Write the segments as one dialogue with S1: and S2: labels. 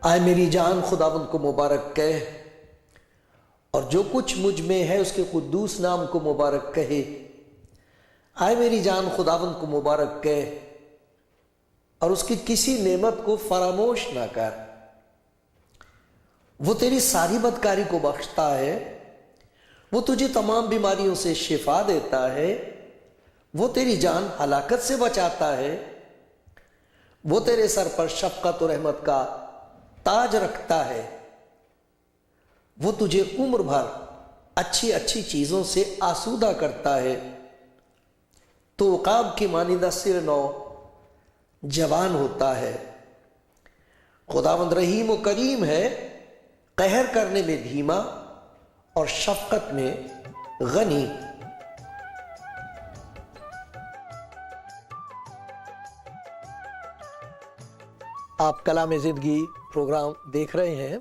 S1: آئے میری جان خداوند کو مبارک کہے، اور جو کچھ مجھ میں ہے اس کے قدوس نام کو مبارک کہے۔ آئے میری جان خداوند کو مبارک کہے اور اس کی کسی نعمت کو فراموش نہ کر۔ وہ تیری ساری بدکاری کو بخشتا ہے، وہ تجھے تمام بیماریوں سے شفا دیتا ہے، وہ تیری جان ہلاکت سے بچاتا ہے، وہ تیرے سر پر شفقت و رحمت کا تاج رکھتا ہے، وہ تجھے عمر بھر اچھی اچھی چیزوں سے آسودہ کرتا ہے، تو عقاب کی مانندہ سر نو جوان ہوتا ہے۔ خداوند رحیم و کریم ہے، قہر کرنے میں دھیما اور شفقت میں غنی۔ آپ کلام زندگی پروگرام دیکھ رہے ہیں۔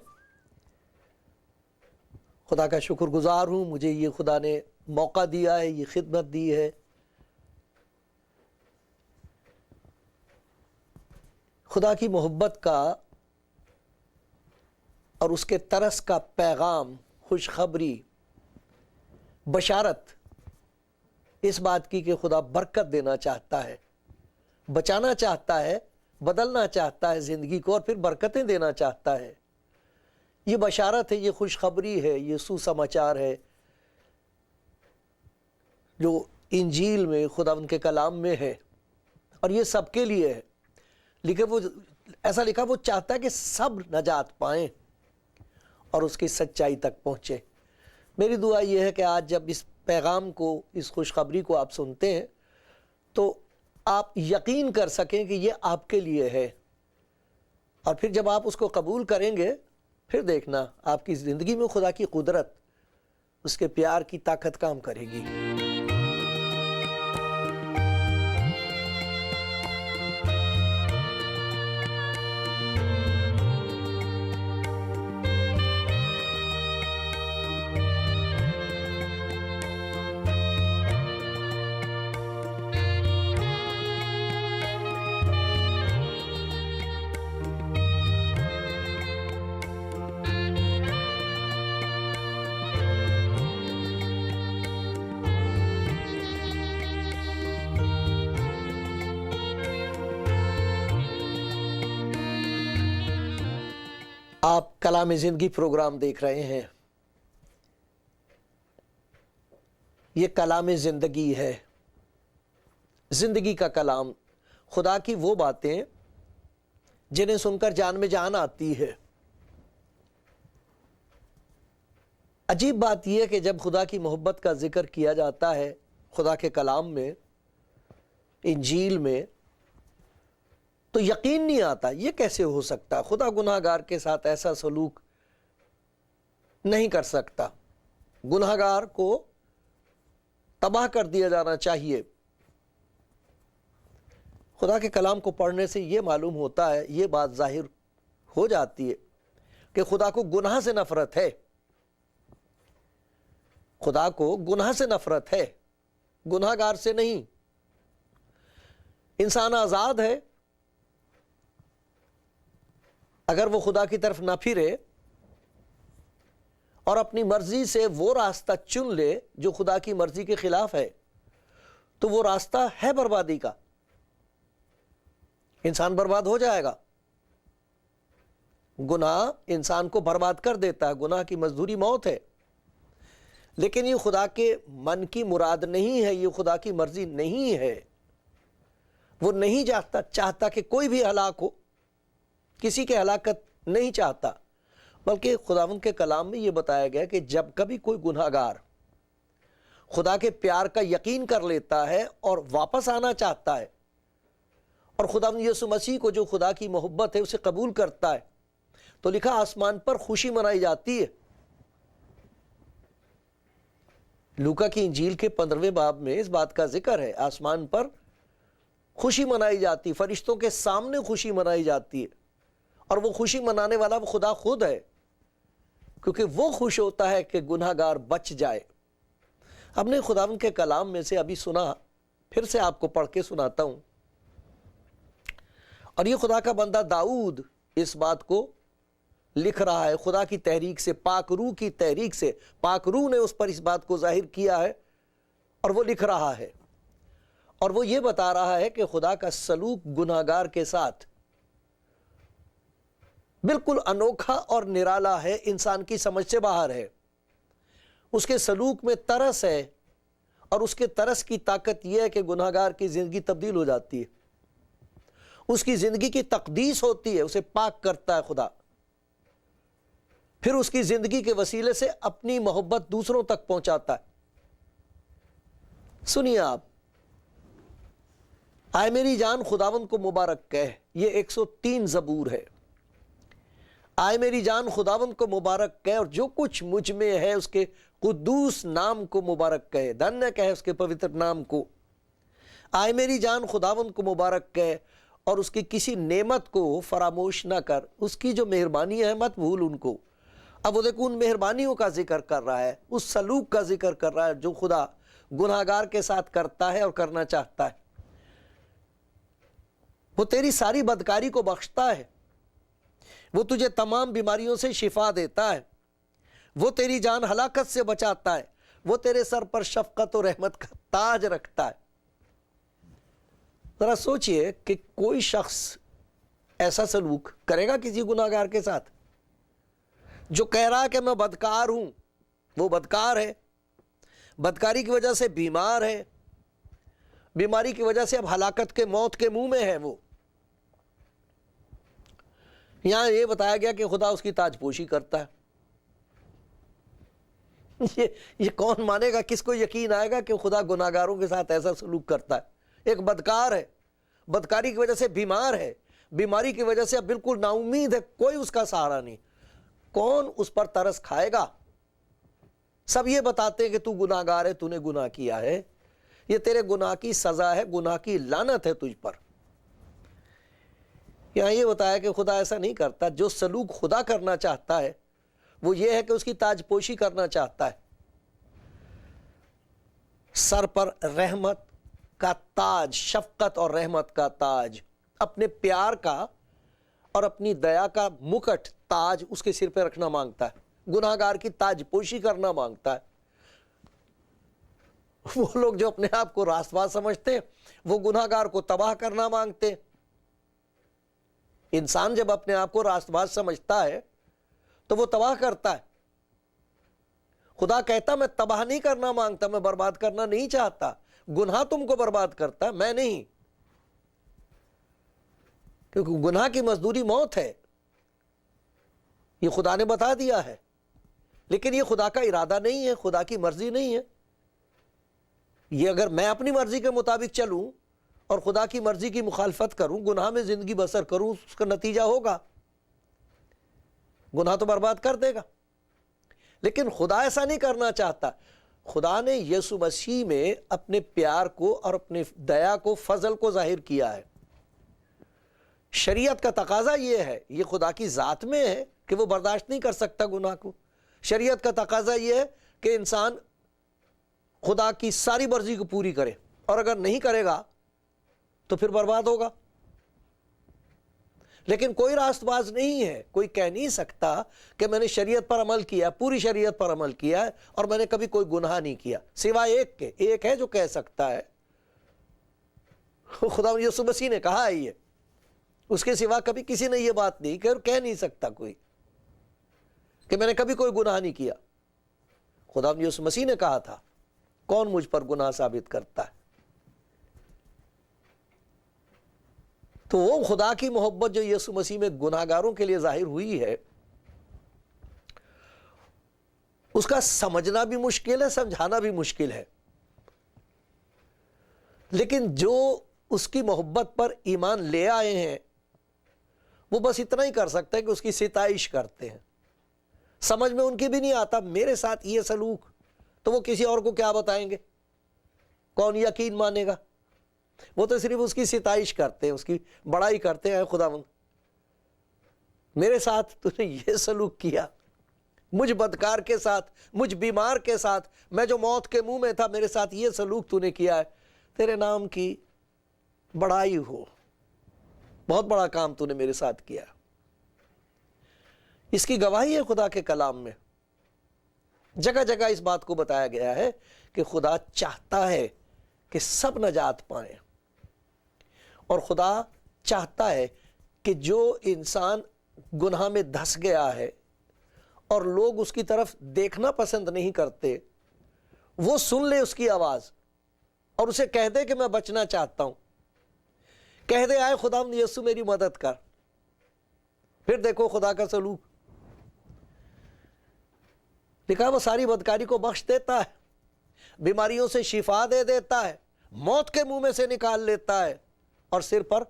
S1: خدا کا شکر گزار ہوں، مجھے یہ خدا نے موقع دیا ہے، یہ خدمت دی ہے۔ خدا کی محبت کا اور اس کے ترس کا پیغام، خوشخبری، بشارت اس بات کی کہ خدا برکت دینا چاہتا ہے، بچانا چاہتا ہے، بدلنا چاہتا ہے زندگی کو، اور پھر برکتیں دینا چاہتا ہے۔ یہ بشارت ہے، یہ خوشخبری ہے، یہ سوسماچار ہے جو انجیل میں خداوند کے کلام میں ہے، اور یہ سب کے لیے ہے۔ ایسا لکھا وہ چاہتا ہے کہ سب نجات پائیں اور اس کی سچائی تک پہنچے۔ میری دعا یہ ہے کہ آج جب اس پیغام کو، اس خوشخبری کو آپ سنتے ہیں تو آپ یقین کر سکیں کہ یہ آپ کے لیے ہے، اور پھر جب آپ اس کو قبول کریں گے، پھر دیکھنا آپ کی زندگی میں خدا کی قدرت، اس کے پیار کی طاقت کام کرے گی۔ آپ کلام زندگی پروگرام دیکھ رہے ہیں۔ یہ کلام زندگی ہے، زندگی کا کلام، خدا کی وہ باتیں جنہیں سن کر جان میں جان آتی ہے۔ عجیب بات یہ ہے کہ جب خدا کی محبت کا ذکر کیا جاتا ہے خدا کے کلام میں، انجیل میں، تو یقین نہیں آتا یہ کیسے ہو سکتا۔ خدا گناہ گار کے ساتھ ایسا سلوک نہیں کر سکتا، گناہ گار کو تباہ کر دیا جانا چاہیے۔ خدا کے کلام کو پڑھنے سے یہ معلوم ہوتا ہے، یہ بات ظاہر ہو جاتی ہے کہ خدا کو گناہ سے نفرت ہے۔ خدا کو گناہ سے نفرت ہے، گناہ گار سے نہیں۔ انسان آزاد ہے، اگر وہ خدا کی طرف نہ پھرے اور اپنی مرضی سے وہ راستہ چن لے جو خدا کی مرضی کے خلاف ہے، تو وہ راستہ ہے بربادی کا، انسان برباد ہو جائے گا۔ گناہ انسان کو برباد کر دیتا ہے، گناہ کی مزدوری موت ہے۔ لیکن یہ خدا کے من کی مراد نہیں ہے، یہ خدا کی مرضی نہیں ہے۔ وہ نہیں چاہتا کہ کوئی بھی ہلاک ہو، کسی کے ہلاکت نہیں چاہتا، بلکہ خداوند کے کلام میں یہ بتایا گیا کہ جب کبھی کوئی گناہ گار خدا کے پیار کا یقین کر لیتا ہے اور واپس آنا چاہتا ہے، اور خداوند یسوع مسیح کو جو خدا کی محبت ہے اسے قبول کرتا ہے، تو لکھا آسمان پر خوشی منائی جاتی ہے۔ لوکا کی انجیل کے 15ویں باب میں اس بات کا ذکر ہے، آسمان پر خوشی منائی جاتی، فرشتوں کے سامنے خوشی منائی جاتی ہے، اور وہ خوشی منانے والا وہ خدا خود ہے، کیونکہ وہ خوش ہوتا ہے کہ گناہ گار بچ جائے۔ ہم نے خداوند کے کلام میں سے ابھی سنا، پھر سے آپ کو پڑھ کے سناتا ہوں، اور یہ خدا کا بندہ داؤد اس بات کو لکھ رہا ہے، خدا کی تحریک سے، پاک روح کی تحریک سے، پاک روح نے اس پر اس بات کو ظاہر کیا ہے، اور وہ لکھ رہا ہے، اور وہ یہ بتا رہا ہے کہ خدا کا سلوک گناہ گار کے ساتھ بالکل انوکھا اور نرالا ہے، انسان کی سمجھ سے باہر ہے۔ اس کے سلوک میں ترس ہے، اور اس کے ترس کی طاقت یہ ہے کہ گناہ گار کی زندگی تبدیل ہو جاتی ہے، اس کی زندگی کی تقدیس ہوتی ہے، اسے پاک کرتا ہے خدا، پھر اس کی زندگی کے وسیلے سے اپنی محبت دوسروں تک پہنچاتا ہے۔ سنیے آپ، آئے میری جان خداوند کو مبارک کہہ، یہ 103 زبور ہے۔ آئے میری جان خداوند کو مبارک کہہ، اور جو کچھ مجھ میں ہے اس کے قدوس نام کو مبارک کہے، دھنیہ کہے اس کے پوتر نام کو۔ آئے میری جان خداوند کو مبارک کہہ، اور اس کی کسی نعمت کو فراموش نہ کر، اس کی جو مہربانی ہے مت بھول ان کو۔ اب وہ دیکھو ان مہربانیوں کا ذکر کر رہا ہے، اس سلوک کا ذکر کر رہا ہے جو خدا گناہ گار کے ساتھ کرتا ہے اور کرنا چاہتا ہے۔ وہ تیری ساری بدکاری کو بخشتا ہے، وہ تجھے تمام بیماریوں سے شفا دیتا ہے، وہ تیری جان ہلاکت سے بچاتا ہے، وہ تیرے سر پر شفقت و رحمت کا تاج رکھتا ہے۔ ذرا سوچئے کہ کوئی شخص ایسا سلوک کرے گا کسی گناہ گار کے ساتھ جو کہہ رہا ہے کہ میں بدکار ہوں؟ وہ بدکار ہے، بدکاری کی وجہ سے بیمار ہے، بیماری کی وجہ سے اب ہلاکت کے موت کے منہ میں ہے۔ وہ یہاں یہ بتایا گیا کہ خدا اس کی تاج پوشی کرتا ہے۔ یہ کون مانے گا، کس کو یقین آئے گا کہ خدا گناہ گاروں کے ساتھ ایسا سلوک کرتا ہے؟ ایک بدکار ہے، بدکاری کی وجہ سے بیمار ہے، بیماری کی وجہ سے اب بالکل نا امید ہے، کوئی اس کا سہارا نہیں، کون اس پر ترس کھائے گا؟ سب یہ بتاتے ہیں کہ تو گناہ گار ہے، تو نے گناہ کیا ہے، یہ تیرے گناہ کی سزا ہے، گناہ کی لعنت ہے تجھ پر۔ یہاں یہ بتایا کہ خدا ایسا نہیں کرتا، جو سلوک خدا کرنا چاہتا ہے وہ یہ ہے کہ اس کی تاج پوشی کرنا چاہتا ہے، سر پر رحمت کا تاج، شفقت اور رحمت کا تاج، اپنے پیار کا اور اپنی دیا کا مکٹ تاج اس کے سر پہ رکھنا مانگتا ہے، گناہ گار کی تاج پوشی کرنا مانگتا ہے۔ وہ لوگ جو اپنے آپ کو راست باز سمجھتے ہیں وہ گناہ گار کو تباہ کرنا مانگتے ہیں۔ انسان جب اپنے آپ کو راست باز سمجھتا ہے تو وہ تباہ کرتا ہے۔ خدا کہتا میں تباہ نہیں کرنا مانگتا، میں برباد کرنا نہیں چاہتا، گناہ تم کو برباد کرتا ہے، میں نہیں، کیونکہ گناہ کی مزدوری موت ہے، یہ خدا نے بتا دیا ہے، لیکن یہ خدا کا ارادہ نہیں ہے، خدا کی مرضی نہیں ہے۔ یہ اگر میں اپنی مرضی کے مطابق چلوں اور خدا کی مرضی کی مخالفت کروں، گناہ میں زندگی بسر کروں، اس کا نتیجہ ہوگا گناہ تو برباد کر دے گا۔ لیکن خدا ایسا نہیں کرنا چاہتا۔ خدا نے یسوع مسیح میں اپنے پیار کو اور اپنے دیا کو، فضل کو ظاہر کیا ہے۔ شریعت کا تقاضا یہ ہے، یہ خدا کی ذات میں ہے کہ وہ برداشت نہیں کر سکتا گناہ کو۔ شریعت کا تقاضا یہ ہے کہ انسان خدا کی ساری مرضی کو پوری کرے، اور اگر نہیں کرے گا تو پھر برباد ہوگا۔ لیکن کوئی راست باز نہیں ہے، کوئی کہہ نہیں سکتا کہ میں نے شریعت پر عمل کیا، پوری شریعت پر عمل کیا ہے اور میں نے کبھی کوئی گناہ نہیں کیا، سوائے ایک کے۔ ایک ہے جو کہہ سکتا ہے، خدا یسوع مسیح نے کہا ہے یہ، اس کے سوا کبھی کسی نے یہ بات نہیں کہہ نہیں سکتا کوئی کہ میں نے کبھی کوئی گناہ نہیں کیا۔ خدا یسوع مسیح نے کہا تھا، کون مجھ پر گناہ ثابت کرتا ہے؟ تو وہ خدا کی محبت جو یسوع مسیح میں گناہ گاروں کے لیے ظاہر ہوئی ہے، اس کا سمجھنا بھی مشکل ہے، سمجھانا بھی مشکل ہے۔ لیکن جو اس کی محبت پر ایمان لے آئے ہیں، وہ بس اتنا ہی کر سکتے ہیں کہ اس کی ستائش کرتے ہیں. سمجھ میں ان کی بھی نہیں آتا میرے ساتھ یہ سلوک، تو وہ کسی اور کو کیا بتائیں گے؟ کون یقین مانے گا؟ وہ تو صرف اس کی ستائش کرتے ہیں، اس کی بڑائی کرتے ہیں. خداوند میرے ساتھ تو نے یہ سلوک کیا، مجھ بدکار کے ساتھ، مجھ بیمار کے ساتھ، میں جو موت کے منہ میں تھا، میرے ساتھ یہ سلوک تو نے کیا ہے. تیرے نام کی بڑائی ہو، بہت بڑا کام تو نے میرے ساتھ کیا. اس کی گواہی ہے خدا کے کلام میں. جگہ جگہ اس بات کو بتایا گیا ہے کہ خدا چاہتا ہے کہ سب نجات پائیں، اور خدا چاہتا ہے کہ جو انسان گناہ میں دھس گیا ہے اور لوگ اس کی طرف دیکھنا پسند نہیں کرتے، وہ سن لے اس کی آواز اور اسے کہہ دے کہ میں بچنا چاہتا ہوں. کہہ دے آئے خداوند یسوع میری مدد کر. پھر دیکھو خدا کا سلوک. لکھا وہ ساری بدکاری کو بخش دیتا ہے، بیماریوں سے شفا دے دیتا ہے، موت کے منہ میں سے نکال لیتا ہے، اور سر پر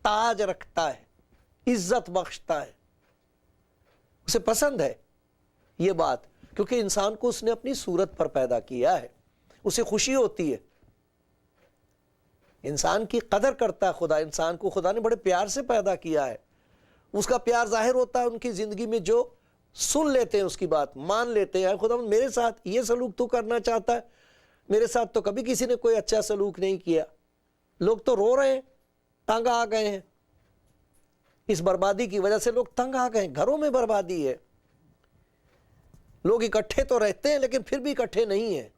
S1: تاج رکھتا ہے، عزت بخشتا ہے. اسے پسند ہے یہ بات، کیونکہ انسان کو اس نے اپنی صورت پر پیدا کیا ہے. اسے خوشی ہوتی ہے، انسان کی قدر کرتا ہے خدا. انسان کو خدا نے بڑے پیار سے پیدا کیا ہے. اس کا پیار ظاہر ہوتا ہے ان کی زندگی میں جو سن لیتے ہیں اس کی بات، مان لیتے ہیں. خدا میرے ساتھ یہ سلوک تو کرنا چاہتا ہے، میرے ساتھ تو کبھی کسی نے کوئی اچھا سلوک نہیں کیا. لوگ تو رو رہے ہیں، تنگ آ گئے ہیں. اس بربادی کی وجہ سے لوگ تنگ آ گئے ہیں. گھروں میں بربادی ہے، لوگ اکٹھے تو رہتے ہیں لیکن پھر بھی اکٹھے نہیں ہیں.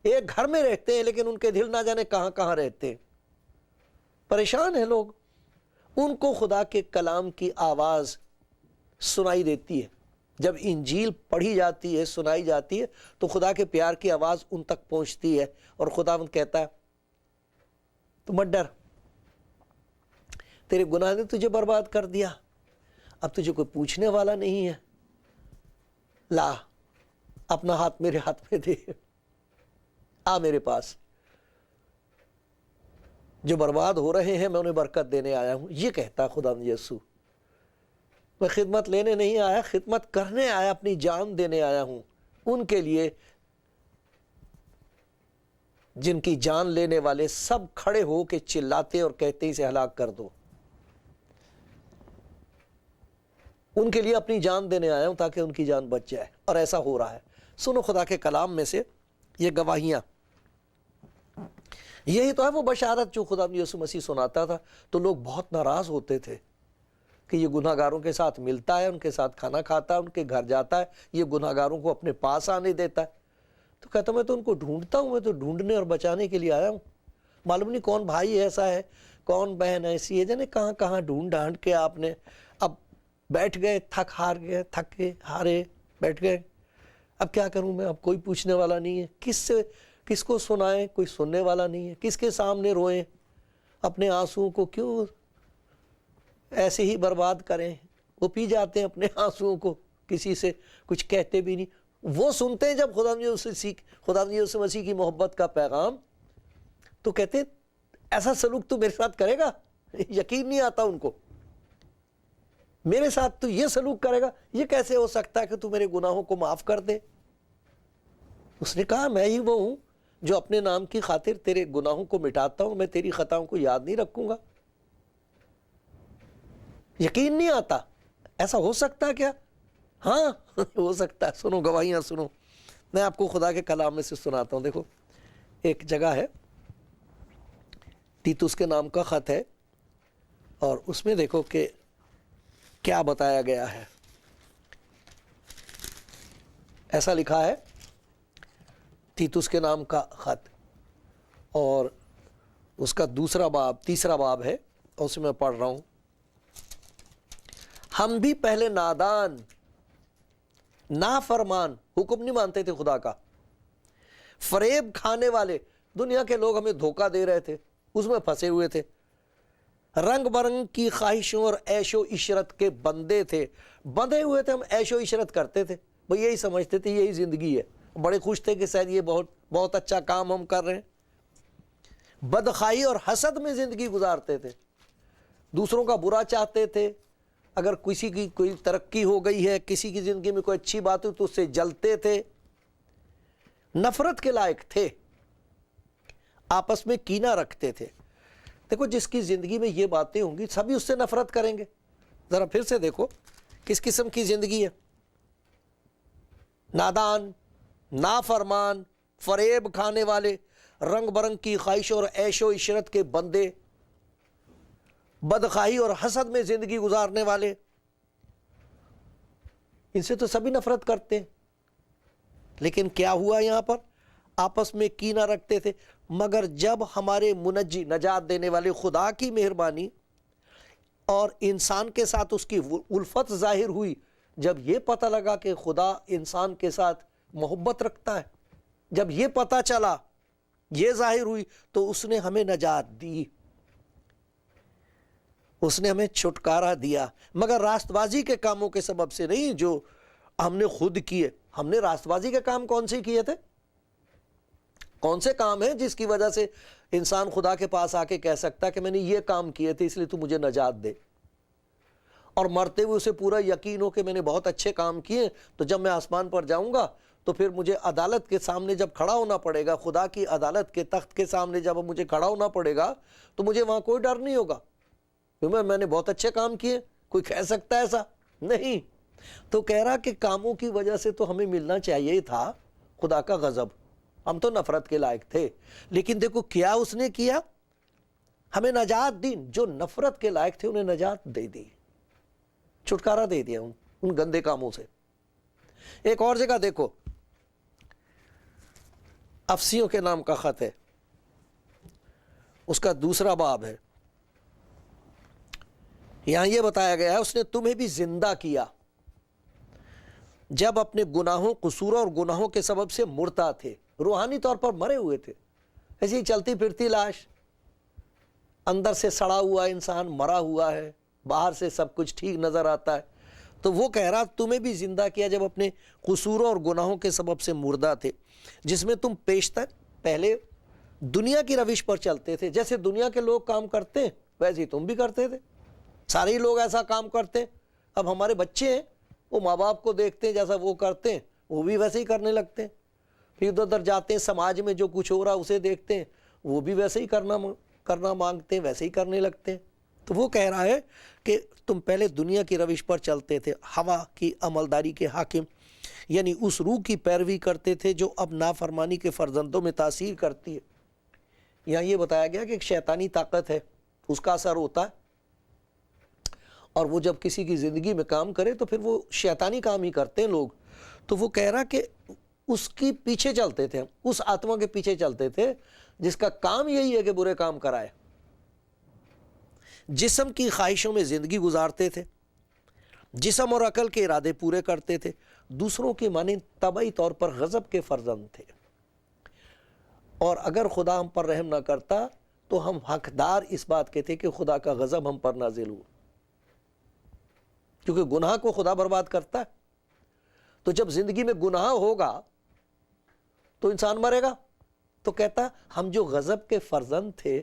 S1: ایک گھر میں رہتے ہیں لیکن ان کے دل نہ جانے کہاں کہاں رہتے ہیں. پریشان ہیں لوگ. ان کو خدا کے کلام کی آواز سنائی دیتی ہے. جب انجیل پڑھی جاتی ہے، سنائی جاتی ہے، تو خدا کے پیار کی آواز ان تک پہنچتی ہے، اور خداوند کہتا ہے تو مت ڈر، تیرے گناہ نے تجھے برباد کر دیا، اب تجھے کوئی پوچھنے والا نہیں ہے. لا اپنا ہاتھ میرے ہاتھ میں دے، آ میرے پاس. جو برباد ہو رہے ہیں میں انہیں برکت دینے آیا ہوں. یہ کہتا خداوند یسوع، میں خدمت لینے نہیں آیا، خدمت کرنے آیا، اپنی جان دینے آیا ہوں ان کے لیے جن کی جان لینے والے سب کھڑے ہو کے چلاتے اور کہتے اسے ہلاک کر دو. ان کے لیے اپنی جان دینے آیا ہوں تاکہ ان کی جان بچ جائے، اور ایسا ہو رہا ہے. سنو خدا کے کلام میں سے یہ گواہیاں. یہی تو ہے وہ بشارت جو خدا یسوع مسیح سناتا تھا. تو لوگ بہت ناراض ہوتے تھے کہ یہ گناہ گاروں کے ساتھ ملتا ہے، ان کے ساتھ کھانا کھاتا ہے، ان کے گھر جاتا ہے، یہ گناہ گاروں کو اپنے پاس آنے دیتا ہے. تو کہتا میں تو ان کو ڈھونڈتا ہوں، میں تو ڈھونڈنے اور بچانے کے لیے آیا ہوں. معلوم نہیں کون بھائی ایسا ہے، کون بہن ایسی ہے، جانے کہاں کہاں ڈھونڈ ڈھانڈ کے آپ نے اب بیٹھ گئے، تھک ہار گئے، تھک کے ہارے بیٹھ گئے. اب کیا کروں میں، اب کوئی پوچھنے والا نہیں ہے. کس کو سنائیں، کوئی سننے والا نہیں ہے. کس کے سامنے روئیں، اپنے آنسوؤں کو کیوں ایسے ہی برباد کریں. وہ پی جاتے ہیں اپنے آنسوؤں کو، کسی سے کچھ کہتے بھی نہیں. وہ سنتے ہیں جب خدا یسوع مسیح کی محبت کا پیغام، تو کہتے ہیں ایسا سلوک تو میرے ساتھ کرے گا. یقین نہیں آتا ان کو، میرے ساتھ تو یہ سلوک کرے گا، یہ کیسے ہو سکتا ہے کہ تو میرے گناہوں کو معاف کر دے. اس نے کہا میں ہی وہ ہوں جو اپنے نام کی خاطر تیرے گناہوں کو مٹاتا ہوں، میں تیری خطاؤں کو یاد نہیں رکھوں گا. یقین نہیں آتا. ایسا ہو سکتا ہے کیا؟ ہاں ہو سکتا ہے. سنو گواہیاں سنو. میں آپ کو خدا کے کلام میں سے سناتا ہوں. دیکھو ایک جگہ ہے، تیتوس کے نام کا خط ہے، اور اس میں دیکھو کہ کیا بتایا گیا ہے. ایسا لکھا ہے، تیتوس کے نام کا خط، اور اس کا تیسرا باب ہے، اور اس میں پڑھ رہا ہوں. ہم بھی پہلے نادان، نافرمان، حکم نہیں مانتے تھے خدا کا، فریب کھانے والے. دنیا کے لوگ ہمیں دھوکہ دے رہے تھے، اس میں پھنسے ہوئے تھے. رنگ برنگ کی خواہشوں اور عیش و عشرت کے بندے تھے. بندھے ہوئے تھے، ہم عیش و عشرت کرتے تھے. وہ یہی سمجھتے تھے یہی زندگی ہے. بڑے خوش تھے کہ شاید یہ بہت اچھا کام ہم کر رہے ہیں. بدخواہی اور حسد میں زندگی گزارتے تھے. دوسروں کا برا چاہتے تھے، اگر کسی کی کوئی ترقی ہو گئی ہے، کسی کی زندگی میں کوئی اچھی بات ہوئی تو اس سے جلتے تھے، نفرت کے لائق تھے، آپس میں کینہ رکھتے تھے۔ دیکھو جس کی زندگی میں یہ باتیں ہوں گی سبھی اس سے نفرت کریں گے۔ ذرا پھر سے دیکھو کس قسم کی زندگی ہے، نادان، نافرمان، فریب کھانے والے، رنگ برنگ کی خواہش اور عیش و عشرت کے بندے، بدخواہی اور حسد میں زندگی گزارنے والے، ان سے تو سبھی نفرت کرتے ہیں۔ لیکن کیا ہوا یہاں پر؟ آپس میں کینہ رکھتے تھے، مگر جب ہمارے منجی نجات دینے والے خدا کی مہربانی اور انسان کے ساتھ اس کی الفت ظاہر ہوئی، جب یہ پتہ لگا کہ خدا انسان کے ساتھ محبت رکھتا ہے، جب یہ پتہ چلا، یہ ظاہر ہوئی، تو اس نے ہمیں نجات دی، اس نے ہمیں چھٹکارا دیا، مگر راست بازی کے کاموں کے سبب سے نہیں جو ہم نے خود کیے۔ ہم نے راست بازی کے کام کون سے کیے تھے؟ کون سے کام ہیں جس کی وجہ سے انسان خدا کے پاس آ کے کہہ سکتا ہے کہ میں نے یہ کام کیے تھے اس لیے تو مجھے نجات دے، اور مرتے ہوئے اسے پورا یقین ہو کہ میں نے بہت اچھے کام کیے، تو جب میں آسمان پر جاؤں گا تو پھر مجھے عدالت کے سامنے جب کھڑا ہونا پڑے گا، خدا کی عدالت کے تخت کے سامنے جب مجھے کھڑا ہونا پڑے گا تو مجھے وہاں کوئی ڈر نہیں ہوگا، کیونکہ میں نے بہت اچھے کام کیے۔ کوئی کہہ سکتا ہے ایسا؟ نہیں۔ تو کہہ رہا کہ کاموں کی وجہ سے تو ہمیں ملنا چاہیے تھا خدا کا غضب، ہم تو نفرت کے لائق تھے، لیکن دیکھو کیا اس نے کیا، ہمیں نجات دی۔ جو نفرت کے لائق تھے انہیں نجات دے دی، چھٹکارا دے دیا ان گندے کاموں سے۔ ایک اور جگہ دیکھو، افسیوں کے نام کا خط ہے، اس کا 2 باب ہے، یہاں یہ بتایا گیا ہے اس نے تمہیں بھی زندہ کیا جب اپنے گناہوں، قصوروں اور گناہوں کے سبب سے مردہ تھے، روحانی طور پر مرے ہوئے تھے، ایسی چلتی پھرتی لاش، اندر سے سڑا ہوا انسان مرا ہوا ہے، باہر سے سب کچھ ٹھیک نظر آتا ہے۔ تو وہ کہہ رہا تمہیں بھی زندہ کیا جب اپنے قصوروں اور گناہوں کے سبب سے مردہ تھے، جس میں تم پیشتر پہلے دنیا کی روش پر چلتے تھے، جیسے دنیا کے لوگ کام کرتے ہیں ویسے ہی تم بھی کرتے تھے، سارے ہی لوگ ایسا کام کرتے ہیں۔ اب ہمارے بچے ہیں، وہ ماں باپ کو دیکھتے ہیں جیسا وہ کرتے ہیں وہ بھی ویسے ہی کرنے لگتے ہیں، پھر ادھر ادھر جاتے ہیں، سماج میں جو کچھ ہو رہا اسے دیکھتے ہیں وہ بھی ویسے ہی کرنا مانگتے ہیں، ویسے ہی کرنے لگتے ہیں۔ تو وہ کہہ رہا ہے کہ تم پہلے دنیا کی روش پر چلتے تھے، ہوا کی عملداری کے حاکم، یعنی اس روح کی پیروی کرتے تھے جو اب نافرمانی کے فرزندوں میں تاثیر کرتی ہے۔ یہاں یہ بتایا گیا کہ ایک شیطانی طاقت ہے، اس کا اثر ہوتا ہے، اور وہ جب کسی کی زندگی میں کام کرے تو پھر وہ شیطانی کام ہی کرتے ہیں لوگ۔ تو وہ کہہ رہا کہ اس کی پیچھے چلتے تھے، اس آتما کے پیچھے چلتے تھے جس کا کام یہی ہے کہ برے کام کرائے، جسم کی خواہشوں میں زندگی گزارتے تھے، جسم اور عقل کے ارادے پورے کرتے تھے، دوسروں کے مانند طبعی طور پر غضب کے فرزند تھے، اور اگر خدا ہم پر رحم نہ کرتا تو ہم حقدار اس بات کے تھے کہ خدا کا غضب ہم پر نازل ہو، کیونکہ گناہ کو خدا برباد کرتا ہے۔ تو جب زندگی میں گناہ ہوگا تو انسان مرے گا۔ تو کہتا ہم جو غضب کے فرزند تھے،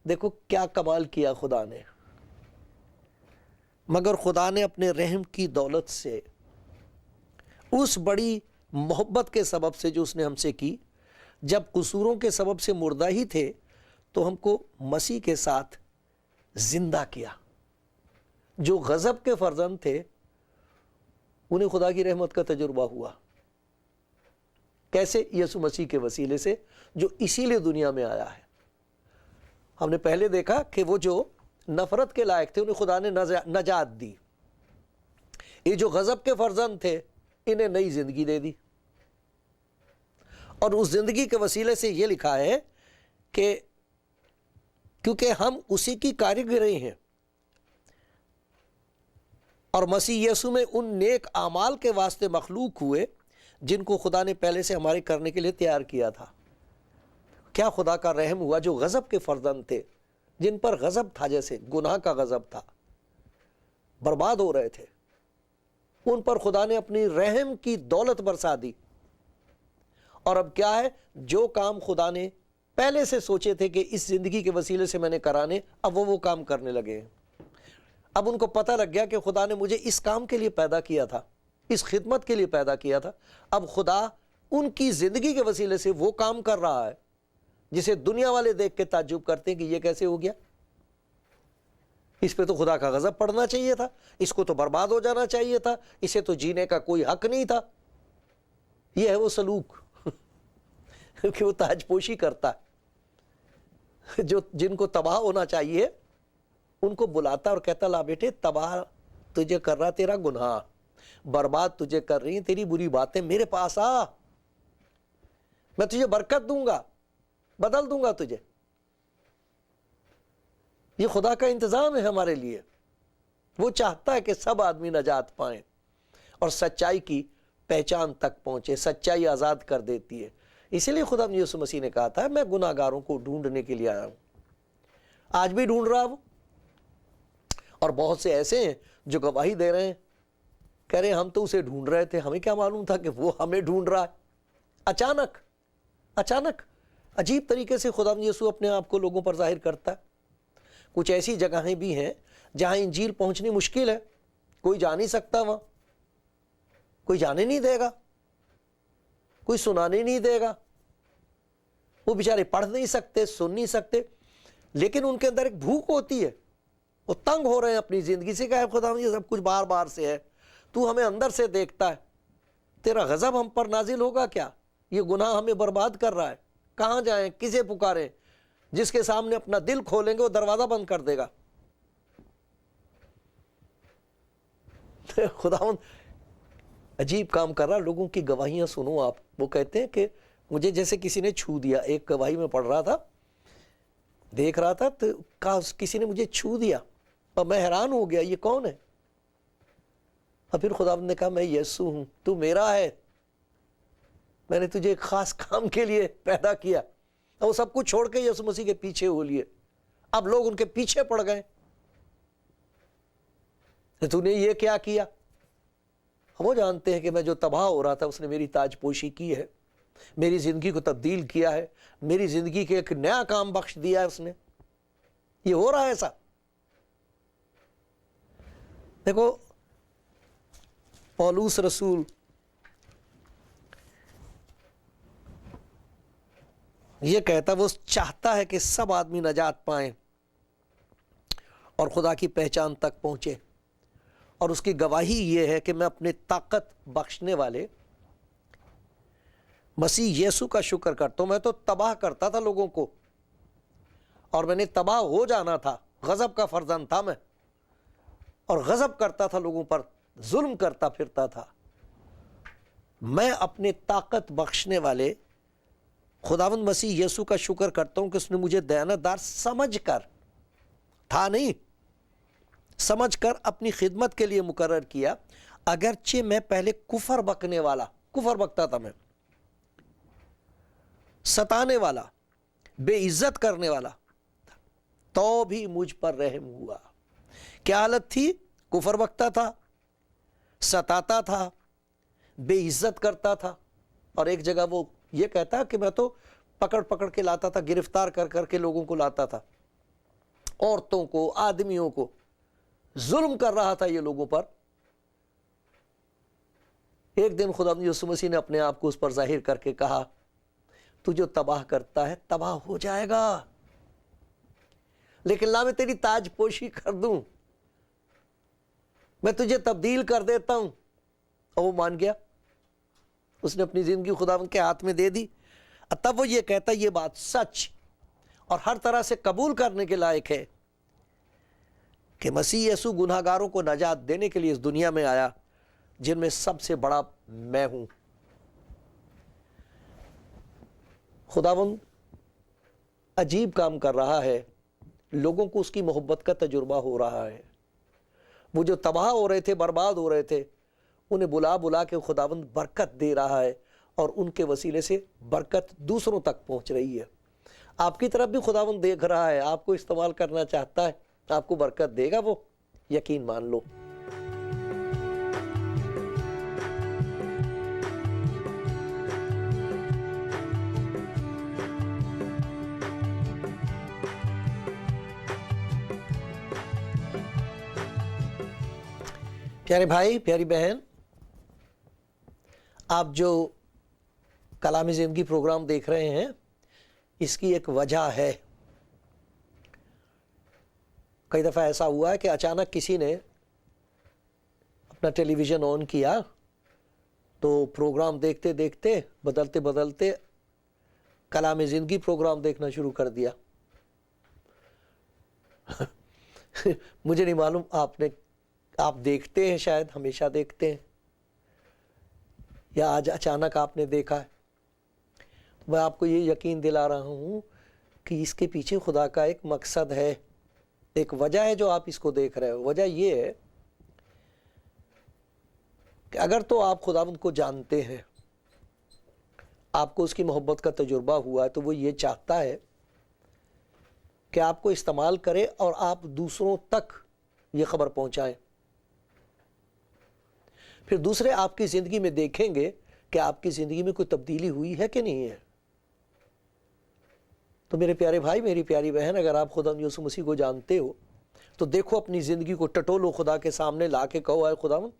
S1: دیکھو کیا کمال کیا خدا نے، مگر خدا نے اپنے رحم کی دولت سے، اس بڑی محبت کے سبب سے جو اس نے ہم سے کی، جب قصوروں کے سبب سے مردہ ہی تھے تو ہم کو مسیح کے ساتھ زندہ کیا۔ جو غضب کے فرزند تھے انہیں خدا کی رحمت کا تجربہ ہوا، کیسے؟ یسوع مسیح کے وسیلے سے، جو اسی لیے دنیا میں آیا ہے۔ ہم نے پہلے دیکھا کہ وہ جو نفرت کے لائق تھے انہیں خدا نے نجات دی، یہ جو غضب کے فرزند تھے انہیں نئی زندگی دے دی، اور اس زندگی کے وسیلے سے یہ لکھا ہے کہ کیونکہ ہم اسی کی کاریگری ہیں اور مسیح یسوع میں ان نیک اعمال کے واسطے مخلوق ہوئے جن کو خدا نے پہلے سے ہمارے کرنے کے لیے تیار کیا تھا۔ کیا خدا کا رحم ہوا، جو غضب کے فرزند تھے، جن پر غضب تھا، جیسے گناہ کا غضب تھا، برباد ہو رہے تھے، ان پر خدا نے اپنی رحم کی دولت برسا دی، اور اب کیا ہے؟ جو کام خدا نے پہلے سے سوچے تھے کہ اس زندگی کے وسیلے سے میں نے کرانے، اب وہ کام کرنے لگے ہیں۔ اب ان کو پتہ لگ گیا کہ خدا نے مجھے اس کام کے لیے پیدا کیا تھا، اس خدمت کے لیے پیدا کیا تھا۔ اب خدا ان کی زندگی کے وسیلے سے وہ کام کر رہا ہے جسے دنیا والے دیکھ کے تعجب کرتے ہیں کہ یہ کیسے ہو گیا، اس پہ تو خدا کا غضب پڑنا چاہیے تھا، اس کو تو برباد ہو جانا چاہیے تھا، اسے تو جینے کا کوئی حق نہیں تھا۔ یہ ہے وہ سلوک کہ وہ تاج پوشی کرتا ہے، جن کو تباہ ہونا چاہیے ان کو بلاتا اور کہتا لا بیٹے، تباہ تجھے کر رہا تیرا گناہ، برباد تجھے کر رہی ہیں تیری بری باتیں، میرے پاس آ، میں تجھے برکت دوں گا، بدل دوں گا تجھے۔ یہ خدا کا انتظام ہے ہمارے لیے۔ وہ چاہتا ہے کہ سب آدمی نجات پائیں اور سچائی کی پہچان تک پہنچے۔ سچائی آزاد کر دیتی ہے، اسی لیے خدا یسوع مسیح نے کہا تھا میں گناہ گاروں کو ڈھونڈنے کے لیے آیا ہوں۔ آج بھی ڈھونڈ رہا وہ، اور بہت سے ایسے ہیں جو گواہی دے رہے ہیں، کہہ رہے ہیں ہم تو اسے ڈھونڈ رہے تھے، ہمیں کیا معلوم تھا کہ وہ ہمیں ڈھونڈ رہا ہے۔ اچانک عجیب طریقے سے خدا یسوع اپنے آپ کو لوگوں پر ظاہر کرتا ہے۔ کچھ ایسی جگہیں بھی ہیں جہاں انجیل پہنچنی مشکل ہے، کوئی جا نہیں سکتا، وہاں کوئی جانے نہیں دے گا، کوئی سنانے نہیں دے گا، وہ بیچارے پڑھ نہیں سکتے، سن نہیں سکتے، لیکن ان کے اندر ایک بھوک ہوتی ہے، وہ تنگ ہو رہے ہیں اپنی زندگی سے کہ خدا یہ سب کچھ بار بار سے ہے، تو ہمیں اندر سے دیکھتا ہے، تیرا غضب ہم پر نازل ہوگا کیا؟ یہ گناہ ہمیں برباد کر رہا ہے، کہاں جائیں، کسے پکاریں؟ جس کے سامنے اپنا دل کھولیں گے وہ دروازہ بند کر دے گا۔ خداوند عجیب کام کر رہا، لوگوں کی گواہیاں سنو آپ۔ وہ کہتے ہیں کہ مجھے جیسے کسی نے چھو دیا، ایک گواہی میں پڑھ رہا تھا، دیکھ رہا تھا، تو کسی نے مجھے چھو دیا اور میں حیران ہو گیا یہ کون ہے؟ اور پھر خداوند نے کہا میں یسوع ہوں، تو میرا ہے، میں نے تجھے ایک خاص کام کے لیے پیدا کیا۔ اور وہ سب کچھ چھوڑ کے یسوع مسیح کے پیچھے ہو لیے، اب لوگ ان کے پیچھے پڑ گئے، تو نے یہ کیا کیا؟ وہ جانتے ہیں کہ میں جو تباہ ہو رہا تھا اس نے میری تاج پوشی کی ہے، میری زندگی کو تبدیل کیا ہے، میری زندگی کے ایک نیا کام بخش دیا ہے اس نے۔ یہ ہو رہا ہے ایسا۔ دیکھو پولس رسول یہ کہتا، وہ چاہتا ہے کہ سب آدمی نجات پائیں اور خدا کی پہچان تک پہنچے، اور اس کی گواہی یہ ہے کہ میں اپنے طاقت بخشنے والے مسیح یسوع کا شکر کرتا ہوں۔ میں تو تباہ کرتا تھا لوگوں کو، اور میں نے تباہ ہو جانا تھا، غضب کا فرزند تھا میں، اور غضب کرتا تھا لوگوں پر، ظلم کرتا پھرتا تھا۔ میں اپنے طاقت بخشنے والے خداوند مسیح یسوع کا شکر کرتا ہوں کہ اس نے مجھے دیانتدار سمجھ کر، تھا نہیں، سمجھ کر اپنی خدمت کے لیے مقرر کیا، اگرچہ میں پہلے کفر بکتا تھا، میں ستانے والا، بے عزت کرنے والا، تو بھی مجھ پر رحم ہوا۔ کیا حالت تھی؟ کفر بکتا تھا، ستاتا تھا، بے عزت کرتا تھا، اور ایک جگہ وہ یہ کہتا کہ میں تو پکڑ کے لاتا تھا، گرفتار کر کے لوگوں کو لاتا تھا، عورتوں کو، آدمیوں کو، ظلم کر رہا تھا یہ لوگوں پر۔ ایک دن خدا یسوع مسیح نے اپنے آپ کو اس پر ظاہر کر کے کہا تو جو تباہ کرتا ہے تباہ ہو جائے گا، لیکن لا میں تیری تاج پوشی کر دوں، میں تجھے تبدیل کر دیتا ہوں۔ اور وہ مان گیا، اس نے اپنی زندگی خداوند کے ہاتھ میں دے دی۔ تب وہ یہ کہتا یہ بات سچ اور ہر طرح سے قبول کرنے کے لائق ہے کہ مسیح یسوع گناہ گاروں کو نجات دینے کے لیے اس دنیا میں آیا، جن میں سب سے بڑا میں ہوں۔ خداوند عجیب کام کر رہا ہے، لوگوں کو اس کی محبت کا تجربہ ہو رہا ہے۔ وہ جو تباہ ہو رہے تھے، برباد ہو رہے تھے، انہیں بلا کے خداوند برکت دے رہا ہے، اور ان کے وسیلے سے برکت دوسروں تک پہنچ رہی ہے۔ آپ کی طرف بھی خداوند دیکھ رہا ہے، آپ کو استعمال کرنا چاہتا ہے، آپ کو برکت دے گا، وہ یقین مان لو۔ پیارے بھائی پیاری بہن، آپ جو کلام زندگی پروگرام دیکھ رہے ہیں، اس کی ایک وجہ ہے۔ کئی دفعہ ایسا ہوا ہے کہ اچانک کسی نے اپنا ٹیلی ویژن آن کیا تو پروگرام دیکھتے دیکھتے بدلتے بدلتے کلام زندگی پروگرام دیکھنا شروع کر دیا۔ مجھے نہیں معلوم آپ دیکھتے ہیں، شاید ہمیشہ دیکھتے ہیں، یا آج اچانک آپ نے دیکھا ہے۔ میں آپ کو یہ یقین دلا رہا ہوں کہ اس کے پیچھے خدا کا ایک مقصد ہے، ایک وجہ ہے جو آپ اس کو دیکھ رہے ہو۔ وجہ یہ ہے کہ اگر تو آپ خداوند کو جانتے ہیں، آپ کو اس کی محبت کا تجربہ ہوا ہے، تو وہ یہ چاہتا ہے کہ آپ کو استعمال کرے اور آپ دوسروں تک یہ خبر پہنچائیں۔ پھر دوسرے آپ کی زندگی میں دیکھیں گے کہ آپ کی زندگی میں کوئی تبدیلی ہوئی ہے کہ نہیں ہے۔ تو میرے پیارے بھائی میری پیاری بہن، اگر آپ خدا یسوع مسیح کو جانتے ہو تو دیکھو اپنی زندگی کو ٹٹولو، خدا کے سامنے لا کے کہو، اے خداوند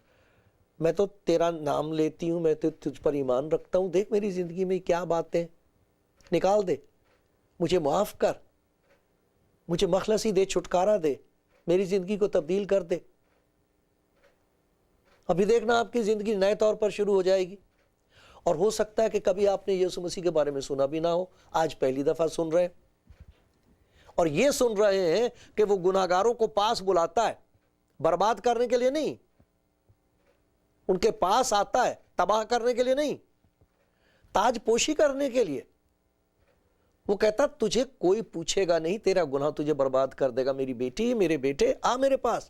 S1: میں تو تیرا نام لیتی ہوں، میں تو تجھ پر ایمان رکھتا ہوں، دیکھ میری زندگی میں کیا باتیں، نکال دے، مجھے معاف کر، مجھے مخلصی دے، چھٹکارا دے، میری زندگی کو تبدیل کر دے۔ ابھی دیکھنا آپ کی زندگی نئے طور پر شروع ہو جائے گی۔ اور ہو سکتا ہے کہ کبھی آپ نے یسوع مسیح کے بارے میں سنا بھی نہ ہو، آج پہلی دفعہ سن رہے ہیں، اور یہ سن رہے ہیں کہ وہ گناہگاروں کو پاس بلاتا ہے، برباد کرنے کے لیے نہیں، ان کے پاس آتا ہے تباہ کرنے کے لیے نہیں، تاج پوشی کرنے کے لیے۔ وہ کہتا تجھے کوئی پوچھے گا نہیں، تیرا گناہ تجھے برباد کر دے گا، میری بیٹی میرے بیٹے آ میرے پاس،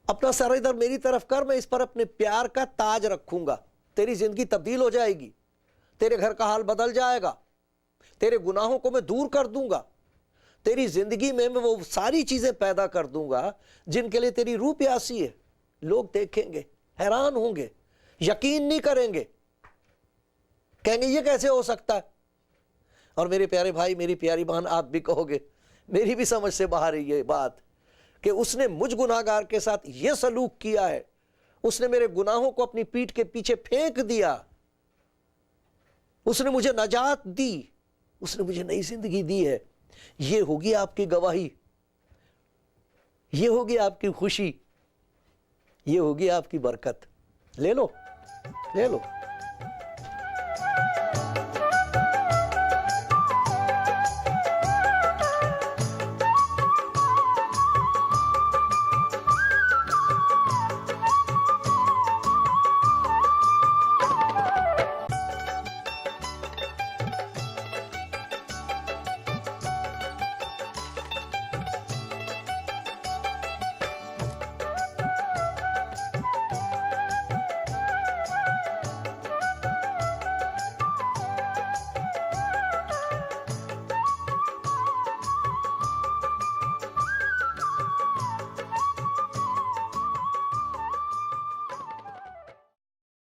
S1: اپنا سر ادھر میری طرف کر، میں اس پر اپنے پیار کا تاج رکھوں گا، تیری زندگی تبدیل ہو جائے گی، تیرے گھر کا حال بدل جائے گا، تیرے گناہوں کو میں دور کر دوں گا، تیری زندگی میں وہ ساری چیزیں پیدا کر دوں گا جن کے لیے تیری روح پیاسی ہے۔ لوگ دیکھیں گے، حیران ہوں گے، یقین نہیں کریں گے، کہیں گے یہ کیسے ہو سکتا ہے۔ اور میرے پیارے بھائی میری پیاری بہن، آپ بھی کہو گے میری بھی سمجھ سے باہر ہے یہ بات کہ اس نے مجھ گناہگار کے ساتھ یہ سلوک کیا ہے، اس نے میرے گناہوں کو اپنی پیٹھ کے پیچھے پھینک دیا، اس نے مجھے نجات دی، اس نے مجھے نئی زندگی دی ہے۔ یہ ہوگی آپ کی گواہی، یہ ہوگی آپ کی خوشی، یہ ہوگی آپ کی برکت۔ لے لو، لے لو۔